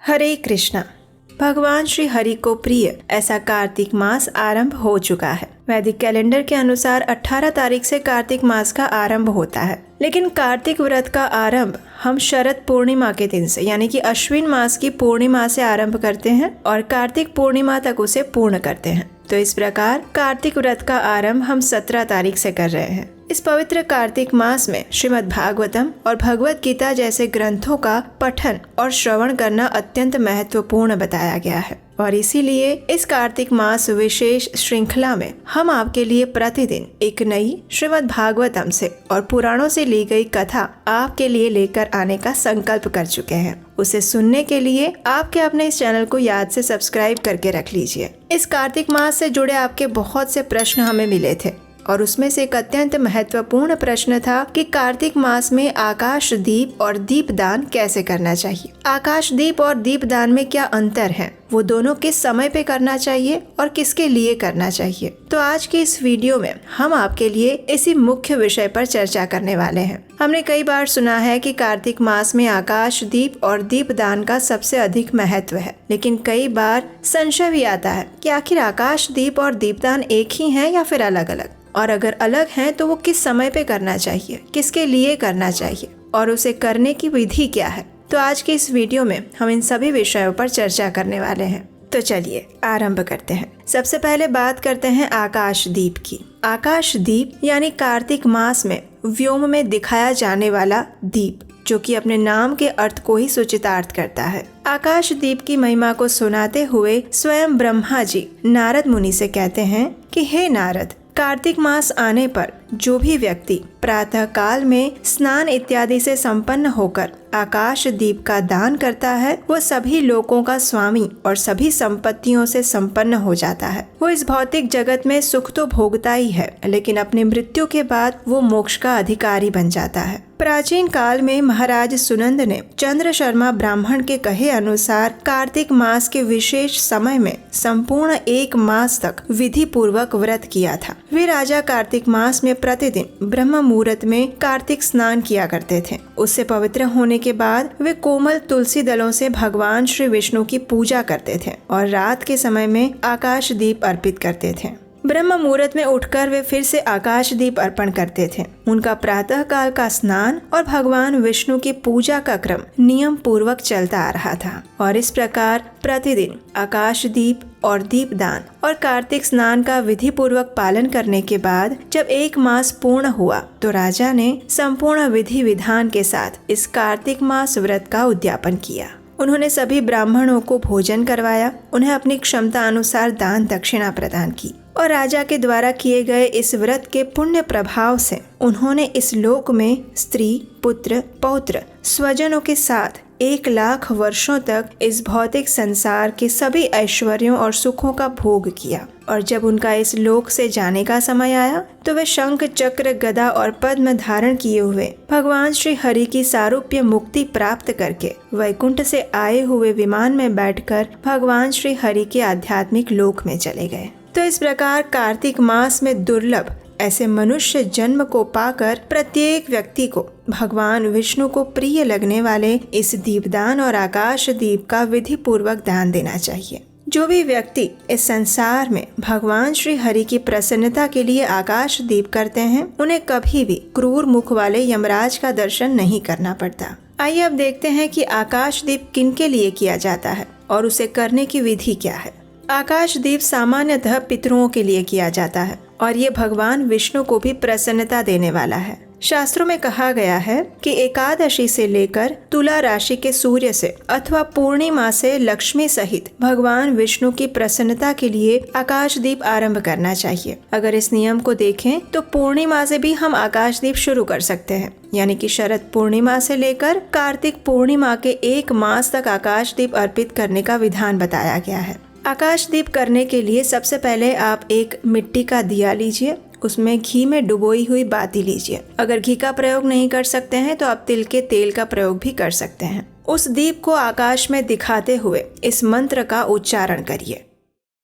हरे कृष्णा। भगवान श्री हरि को प्रिय ऐसा कार्तिक मास आरंभ हो चुका है। वैदिक कैलेंडर के अनुसार 18 तारीख से कार्तिक मास का आरंभ होता है, लेकिन कार्तिक व्रत का आरंभ हम शरद पूर्णिमा के दिन से यानी कि अश्विन मास की पूर्णिमा से आरंभ करते हैं और कार्तिक पूर्णिमा तक उसे पूर्ण करते हैं। तो इस प्रकार कार्तिक व्रत का आरंभ हम 17 तारीख से कर रहे हैं। इस पवित्र कार्तिक मास में श्रीमद् भागवतम और भगवत गीता जैसे ग्रंथों का पठन और श्रवण करना अत्यंत महत्वपूर्ण बताया गया है और इसीलिए इस कार्तिक मास विशेष श्रृंखला में हम आपके लिए प्रतिदिन एक नई श्रीमद् भागवतम से और पुराणों से ली गई कथा आपके लिए लेकर आने का संकल्प कर चुके हैं। उसे सुनने के लिए आपके अपने इस चैनल को याद से सब्सक्राइब करके रख लीजिए। इस कार्तिक मास से जुड़े आपके बहुत से प्रश्न हमें मिले थे और उसमें से एक अत्यंत महत्वपूर्ण प्रश्न था कि कार्तिक मास में आकाश दीप और दीपदान कैसे करना चाहिए। आकाश दीप और दीपदान में क्या अंतर है, वो दोनों किस समय पे करना चाहिए और किसके लिए करना चाहिए। तो आज के इस वीडियो में हम आपके लिए इसी मुख्य विषय पर चर्चा करने वाले हैं। हमने कई बार सुना है कि कार्तिक मास में आकाश दीप और दीपदान का सबसे अधिक महत्व है, लेकिन कई बार संशय भी आता है कि आखिर आकाश दीप और दीपदान एक ही हैं या फिर अलग अलग, और अगर अलग हैं तो वो किस समय पे करना चाहिए, किसके लिए करना चाहिए और उसे करने की विधि क्या है। तो आज के इस वीडियो में हम इन सभी विषयों पर चर्चा करने वाले हैं। तो चलिए आरंभ करते हैं। सबसे पहले बात करते हैं आकाश दीप की। आकाश दीप यानी कार्तिक मास में व्योम में दिखाया जाने वाला दीप, जो कि अपने नाम के अर्थ को ही सूचितार्थ करता है। आकाश दीप की महिमा को सुनाते हुए स्वयं ब्रह्मा जी नारद मुनि से कहते हैं कि हे नारद, कार्तिक मास आने पर जो भी व्यक्ति प्रातः काल में स्नान इत्यादि से संपन्न होकर आकाश दीप का दान करता है, वो सभी लोकों का स्वामी और सभी संपत्तियों से संपन्न हो जाता है। वो इस भौतिक जगत में सुख तो भोगता ही है, लेकिन अपनी मृत्यु के बाद वो मोक्ष का अधिकारी बन जाता है। प्राचीन काल में महाराज सुनंद ने चंद्र शर्मा ब्राह्मण के कहे अनुसार कार्तिक मास के विशेष समय में संपूर्ण 1 मास तक विधि पूर्वक व्रत किया था। वे राजा कार्तिक मास में प्रतिदिन ब्रह्म मुहूर्त में कार्तिक स्नान किया करते थे। उससे पवित्र होने के बाद वे कोमल तुलसी दलों से भगवान श्री विष्णु की पूजा करते थे और रात के समय में आकाश दीप अर्पित करते थे। ब्रह्म मुहूर्त में उठकर वे फिर से आकाश दीप अर्पण करते थे। उनका प्रातः काल का स्नान और भगवान विष्णु की पूजा का क्रम नियम पूर्वक चलता आ रहा था और इस प्रकार प्रतिदिन आकाश दीप और दीपदान और कार्तिक स्नान का विधि पूर्वक पालन करने के बाद जब 1 मास पूर्ण हुआ तो राजा ने संपूर्ण विधि विधान के साथ इस कार्तिक मास व्रत का उद्यापन किया। उन्होंने सभी ब्राह्मणों को भोजन करवाया, उन्हें अपनी क्षमता अनुसार दान दक्षिणा प्रदान की और राजा के द्वारा किए गए इस व्रत के पुण्य प्रभाव से उन्होंने इस लोक में स्त्री, पुत्र, पौत्र, स्वजनों के साथ 1 लाख वर्षों तक इस भौतिक संसार के सभी ऐश्वर्यों और सुखों का भोग किया। और जब उनका इस लोक से जाने का समय आया तो वे शंख, चक्र, गदा और पद्म धारण किए हुए भगवान श्री हरि की सारूप्य मुक्ति प्राप्त करके वैकुंठ से आए हुए विमान में बैठकर भगवान श्री हरि के आध्यात्मिक लोक में चले गए। तो इस प्रकार कार्तिक मास में दुर्लभ ऐसे मनुष्य जन्म को पाकर प्रत्येक व्यक्ति को भगवान विष्णु को प्रिय लगने वाले इस दीपदान और आकाश दीप का विधि पूर्वक दान देना चाहिए। जो भी व्यक्ति इस संसार में भगवान श्री हरि की प्रसन्नता के लिए आकाश दीप करते हैं, उन्हें कभी भी क्रूर मुख वाले यमराज का दर्शन नहीं करना पड़ता। आइए अब देखते हैं कि आकाश दीप किनके लिए किया जाता है और उसे करने की विधि क्या है। आकाश दीप सामान्यतः पितरों के लिए किया जाता है और ये भगवान विष्णु को भी प्रसन्नता देने वाला है। शास्त्रों में कहा गया है कि एकादशी से लेकर तुला राशि के सूर्य से अथवा पूर्णिमा से लक्ष्मी सहित भगवान विष्णु की प्रसन्नता के लिए आकाश दीप आरंभ करना चाहिए। अगर इस नियम को देखें तो पूर्णिमा से भी हम आकाश दीप शुरू कर सकते हैं, यानी कि शरद पूर्णिमा से लेकर कार्तिक पूर्णिमा के 1 मास तक आकाश दीप अर्पित करने का विधान बताया गया है। आकाश दीप करने के लिए सबसे पहले आप एक मिट्टी का दिया लीजिए, उसमें घी में डुबोई हुई बाती लीजिए। अगर घी का प्रयोग नहीं कर सकते हैं तो आप तिल के तेल का प्रयोग भी कर सकते हैं। उस दीप को आकाश में दिखाते हुए इस मंत्र का उच्चारण करिए।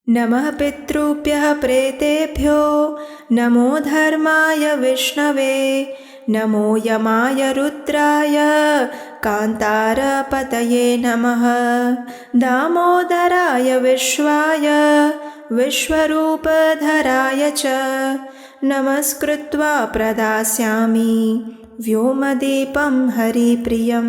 नमः पितृभ्यः प्रेतेभ्यो, नमो धर्माय विष्णवे, नमो यमाय रुद्राय, कांतारपतये नमः दामोदराय विश्वाय विश्वरूपधराय च नमस्कृत्वा प्रदास्यामि व्योमदीपम हरिप्रियम।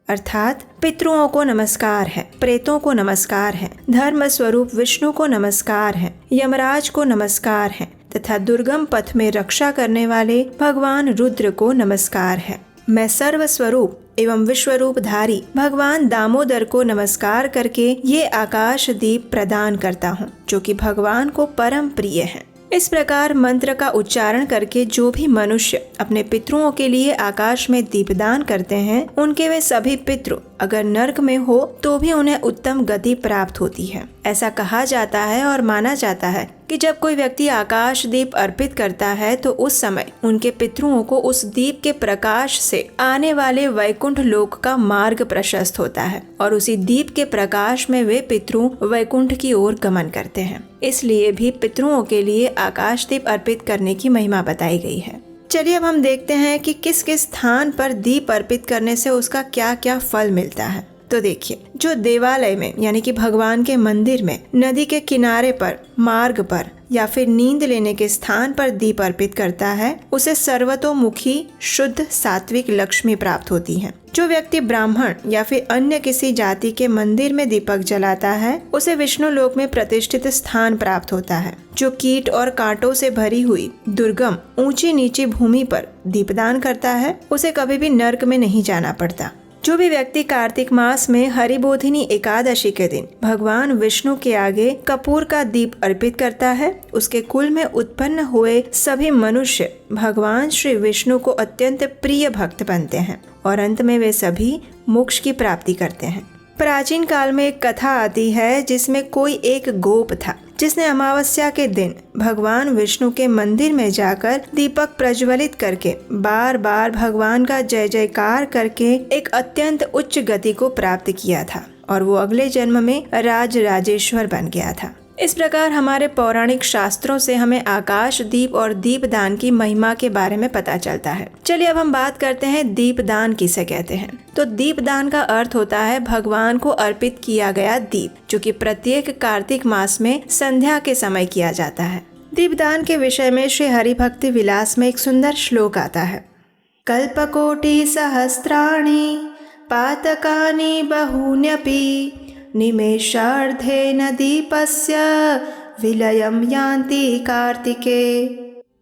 अर्थात पितरों को नमस्कार है, प्रेतों को नमस्कार है, धर्म स्वरूप विष्णु को नमस्कार है, यमराज को नमस्कार है तथा दुर्गम पथ में रक्षा करने वाले भगवान रुद्र को नमस्कार है। मैं सर्व स्वरूप एवं विश्वरूपधारी भगवान दामोदर को नमस्कार करके ये आकाश दीप प्रदान करता हूँ जो कि भगवान को परम प्रिय है। इस प्रकार मंत्र का उच्चारण करके जो भी मनुष्य अपने पितरों के लिए आकाश में दीपदान करते हैं, उनके वे सभी पितृ अगर नरक में हो तो भी उन्हें उत्तम गति प्राप्त होती है। ऐसा कहा जाता है और माना जाता है कि जब कोई व्यक्ति आकाश दीप अर्पित करता है तो उस समय उनके पितरों को उस दीप के प्रकाश से आने वाले वैकुंठ लोक का मार्ग प्रशस्त होता है और उसी दीप के प्रकाश में वे पितरों वैकुंठ की ओर गमन करते हैं। इसलिए भी पितरों के लिए आकाश दीप अर्पित करने की महिमा बताई गई है। चलिए अब हम देखते हैं कि किस किस स्थान पर दीप अर्पित करने से उसका क्या क्या फल मिलता है। तो देखिए, जो देवालय में यानी कि भगवान के मंदिर में, नदी के किनारे पर, मार्ग पर या फिर नींद लेने के स्थान पर दीप अर्पित करता है, उसे सर्वतोमुखी शुद्ध सात्विक लक्ष्मी प्राप्त होती है। जो व्यक्ति ब्राह्मण या फिर अन्य किसी जाति के मंदिर में दीपक जलाता है, उसे विष्णु लोक में प्रतिष्ठित स्थान प्राप्त होता है। जो कीट और कांटों से भरी हुई दुर्गम ऊंची नीची भूमि पर दीपदान करता है, उसे कभी भी नरक में नहीं जाना पड़ता। जो भी व्यक्ति कार्तिक मास में हरिबोधिनी एकादशी के दिन भगवान विष्णु के आगे कपूर का दीप अर्पित करता है, उसके कुल में उत्पन्न हुए सभी मनुष्य भगवान श्री विष्णु को अत्यंत प्रिय भक्त बनते हैं और अंत में वे सभी मोक्ष की प्राप्ति करते हैं। प्राचीन काल में एक कथा आती है जिसमें कोई एक गोप था जिसने अमावस्या के दिन भगवान विष्णु के मंदिर में जाकर दीपक प्रज्वलित करके बार बार भगवान का जय जयकार करके एक अत्यंत उच्च गति को प्राप्त किया था और वो अगले जन्म में राज राजेश्वर बन गया था। इस प्रकार हमारे पौराणिक शास्त्रों से हमें आकाश दीप और दीपदान की महिमा के बारे में पता चलता है। चलिए अब हम बात करते हैं दीपदान किसे कहते हैं। तो दीपदान का अर्थ होता है भगवान को अर्पित किया गया दीप, जो कि प्रत्येक कार्तिक मास में संध्या के समय किया जाता है। दीपदान के विषय में श्री हरिभक्ति विलास में एक सुंदर श्लोक आता है। कल्पकोटि सहस्राणि पातकानि बहून्यपि निमेषार्धेन दीपस्य विलयम यान्ति कार्तिके।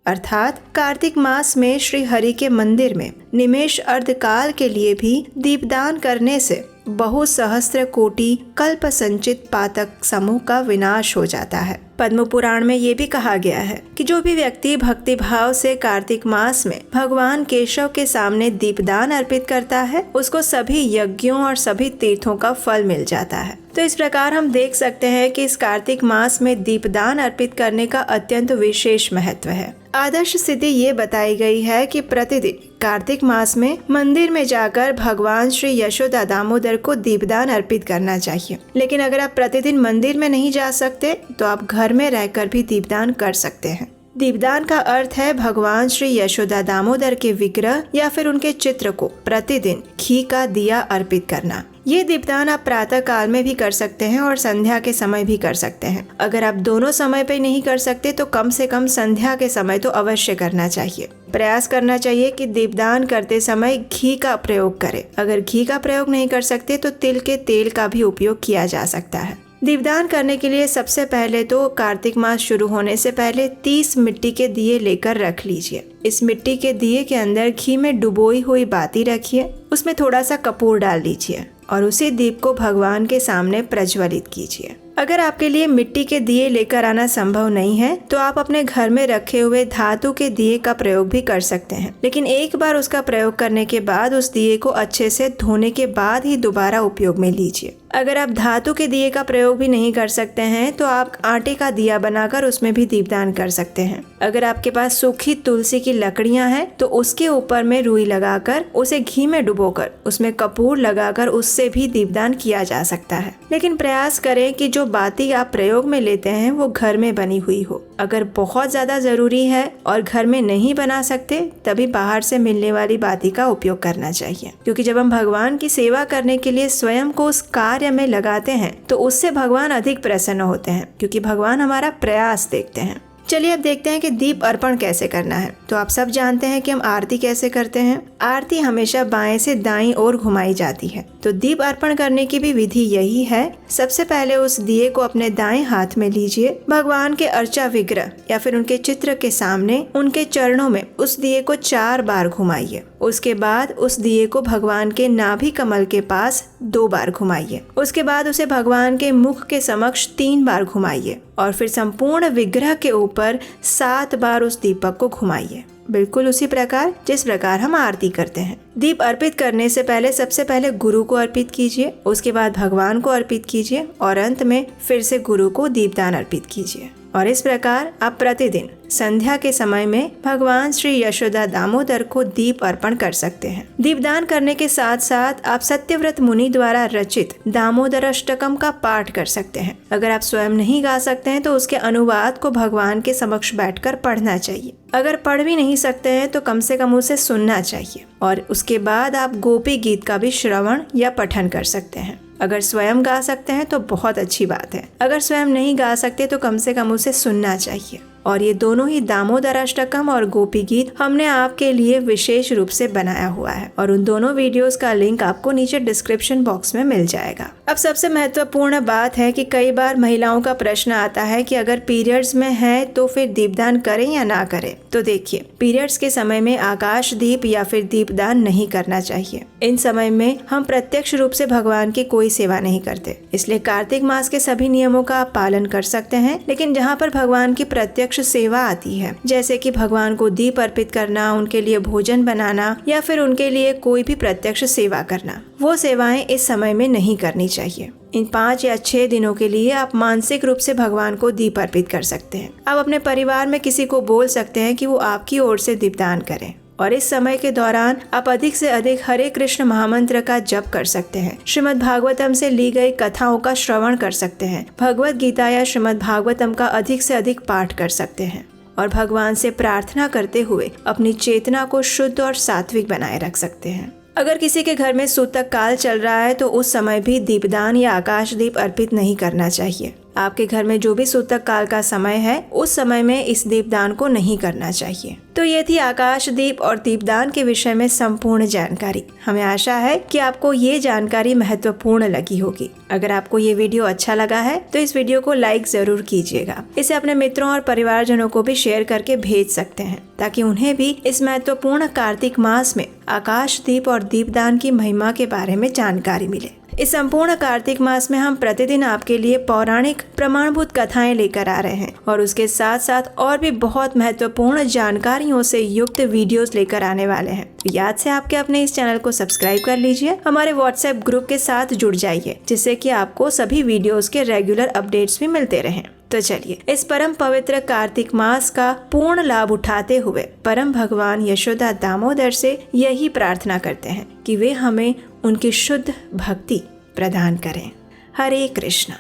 अर्थात कार्तिक मास में श्री हरि के मंदिर में निमेष अर्ध काल के लिए भी दीपदान करने से बहु सहस्त्र कोटि कल्प संचित पातक समूह का विनाश हो जाता है। पद्म पुराण में ये भी कहा गया है कि जो भी व्यक्ति भक्ति भाव से कार्तिक मास में भगवान केशव के सामने दीपदान अर्पित करता है, उसको सभी यज्ञों और सभी तीर्थों का फल मिल जाता है। तो इस प्रकार हम देख सकते हैं कि इस कार्तिक मास में दीपदान अर्पित करने का अत्यंत विशेष महत्व है। आदर्श स्थिति ये बताई गई है कि प्रतिदिन कार्तिक मास में मंदिर में जाकर भगवान श्री यशोदा दामोदर को दीपदान अर्पित करना चाहिए। लेकिन अगर आप प्रतिदिन मंदिर में नहीं जा सकते तो आप घर में रहकर भी दीपदान कर सकते हैं। दीपदान का अर्थ है भगवान श्री यशोदा दामोदर के विग्रह या फिर उनके चित्र को प्रतिदिन घी का दिया अर्पित करना। ये दीपदान आप प्रातः काल में भी कर सकते हैं और संध्या के समय भी कर सकते हैं। अगर आप दोनों समय पे नहीं कर सकते तो कम से कम संध्या के समय तो अवश्य करना चाहिए। प्रयास करना चाहिए कि दीपदान करते समय घी का प्रयोग करें। अगर घी का प्रयोग नहीं कर सकते तो तिल के तेल का भी उपयोग किया जा सकता है। दीपदान करने के लिए सबसे पहले तो कार्तिक मास शुरू होने से पहले 30 मिट्टी के दिए लेकर रख लीजिए। इस मिट्टी के दिए के अंदर घी में डुबोई हुई बाती रखिए, उसमें थोड़ा सा कपूर डाल लीजिए और उसी दीप को भगवान के सामने प्रज्वलित कीजिए। अगर आपके लिए मिट्टी के दिए लेकर आना संभव नहीं है तो आप अपने घर में रखे हुए धातु के दिए का प्रयोग भी कर सकते हैं, लेकिन एक बार उसका प्रयोग करने के बाद उस दिए को अच्छे से धोने के बाद ही दोबारा उपयोग में लीजिए। अगर आप धातु के दिए का प्रयोग भी नहीं कर सकते हैं तो आप आटे का दिया बनाकर उसमें भी दीपदान कर सकते हैं। अगर आपके पास सूखी तुलसी की लकड़ियां हैं तो उसके ऊपर में रुई लगाकर उसे घी में डुबोकर उसमें कपूर लगाकर उससे भी दीपदान किया जा सकता है। लेकिन प्रयास करें कि जो बाती आप प्रयोग में लेते हैं वो घर में बनी हुई हो। अगर बहुत ज्यादा जरूरी है और घर में नहीं बना सकते तभी बाहर से मिलने वाली बाती का उपयोग करना चाहिए, क्योंकि जब हम भगवान की सेवा करने के लिए स्वयं को उस कार्य में लगाते हैं तो उससे भगवान अधिक प्रसन्न होते हैं, क्योंकि भगवान हमारा प्रयास देखते हैं। चलिए अब देखते हैं कि दीप अर्पण कैसे करना है। तो आप सब जानते हैं कि हम आरती कैसे करते हैं। आरती हमेशा बाएं से दाईं ओर घुमाई जाती है। तो दीप अर्पण करने की भी विधि यही है। सबसे पहले उस दिए को अपने दाएं हाथ में लीजिए, भगवान के अर्चा विग्रह या फिर उनके चित्र के सामने उनके चरणों में उस दिए को 4 बार घुमाइए। उसके बाद उस दिए को भगवान के नाभि कमल के पास 2 बार घुमाइए। उसके बाद उसे भगवान के मुख के समक्ष 3 बार घुमाइए और फिर संपूर्ण विग्रह के ऊपर 7 बार उस दीपक को घुमाइए, बिल्कुल उसी प्रकार जिस प्रकार हम आरती करते हैं। दीप अर्पित करने से पहले सबसे पहले गुरु को अर्पित कीजिए, उसके बाद भगवान को अर्पित कीजिए और अंत में फिर से गुरु को दीपदान अर्पित कीजिए। और इस प्रकार आप प्रतिदिन संध्या के समय में भगवान श्री यशोदा दामोदर को दीप अर्पण कर सकते हैं। दीपदान करने के साथ साथ आप सत्यव्रत मुनि द्वारा रचित दामोदर अष्टकम का पाठ कर सकते हैं। अगर आप स्वयं नहीं गा सकते हैं तो उसके अनुवाद को भगवान के समक्ष बैठकर पढ़ना चाहिए। अगर पढ़ भी नहीं सकते हैं तो कम से कम उसे सुनना चाहिए और उसके बाद आप गोपी गीत का भी श्रवण या पठन कर सकते हैं। अगर स्वयं गा सकते हैं तो बहुत अच्छी बात है, अगर स्वयं नहीं गा सकते तो कम से कम उसे सुनना चाहिए। और ये दोनों ही दामोदर अष्टकम और गोपी गीत हमने आपके लिए विशेष रूप से बनाया हुआ है और उन दोनों वीडियोस का लिंक आपको नीचे डिस्क्रिप्शन बॉक्स में मिल जाएगा। अब सबसे महत्वपूर्ण बात है कि कई बार महिलाओं का प्रश्न आता है कि अगर पीरियड्स में है तो फिर दीपदान करें या ना करें। तो देखिए, पीरियड्स के समय में आकाश दीप या फिर दीपदान नहीं करना चाहिए। इन समय में हम प्रत्यक्ष रूप से भगवान की कोई सेवा नहीं करते, इसलिए कार्तिक मास के सभी नियमों का आप पालन कर सकते हैं। लेकिन जहाँ पर भगवान की प्रत्यक्ष सेवा आती है, जैसे कि भगवान को दीप अर्पित करना, उनके लिए भोजन बनाना या फिर उनके लिए कोई भी प्रत्यक्ष सेवा करना, वो सेवाएं इस समय में नहीं करनी चाहिए। इन 5 या 6 दिनों के लिए आप मानसिक रूप से भगवान को दीप अर्पित कर सकते हैं। आप अपने परिवार में किसी को बोल सकते हैं कि वो आपकी ओर से दीपदान करें और इस समय के दौरान आप अधिक से अधिक हरे कृष्ण महामंत्र का जप कर सकते हैं। श्रीमद् भागवतम से ली गई कथाओं का श्रवण कर सकते हैं। भगवत गीता या श्रीमद् भागवतम का अधिक से अधिक पाठ कर सकते हैं और भगवान से प्रार्थना करते हुए अपनी चेतना को शुद्ध और सात्विक बनाए रख सकते हैं। अगर किसी के घर में सूतक काल चल रहा है तो उस समय भी दीपदान या आकाश दीप अर्पित नहीं करना चाहिए। आपके घर में जो भी सूतक काल का समय है उस समय में इस दीपदान को नहीं करना चाहिए। तो ये थी आकाश दीप और दीपदान के विषय में संपूर्ण जानकारी। हमें आशा है कि आपको ये जानकारी महत्वपूर्ण लगी होगी। अगर आपको ये वीडियो अच्छा लगा है तो इस वीडियो को लाइक जरूर कीजिएगा। इसे अपने मित्रों और परिवारजनों को भी शेयर करके भेज सकते हैं ताकि उन्हें भी इस महत्वपूर्ण कार्तिक मास में आकाश दीप और दीपदान की महिमा के बारे में जानकारी मिले। इस संपूर्ण कार्तिक मास में हम प्रतिदिन आपके लिए पौराणिक प्रमाणभूत कथाएं लेकर आ रहे हैं और उसके साथ साथ और भी बहुत महत्वपूर्ण जानकारियों से युक्त वीडियोस लेकर आने वाले हैं। तो याद से आपके अपने इस चैनल को सब्सक्राइब कर लीजिए, हमारे व्हाट्सएप ग्रुप के साथ जुड़ जाइए जिससे कि आपको सभी वीडियोस के रेगुलर अपडेट्स भी मिलते रहें। तो चलिए इस परम पवित्र कार्तिक मास का पूर्ण लाभ उठाते हुए परम भगवान यशोदा दामोदर से यही प्रार्थना करते हैं कि वे हमें उनकी शुद्ध भक्ति प्रदान करें। हरे कृष्णा।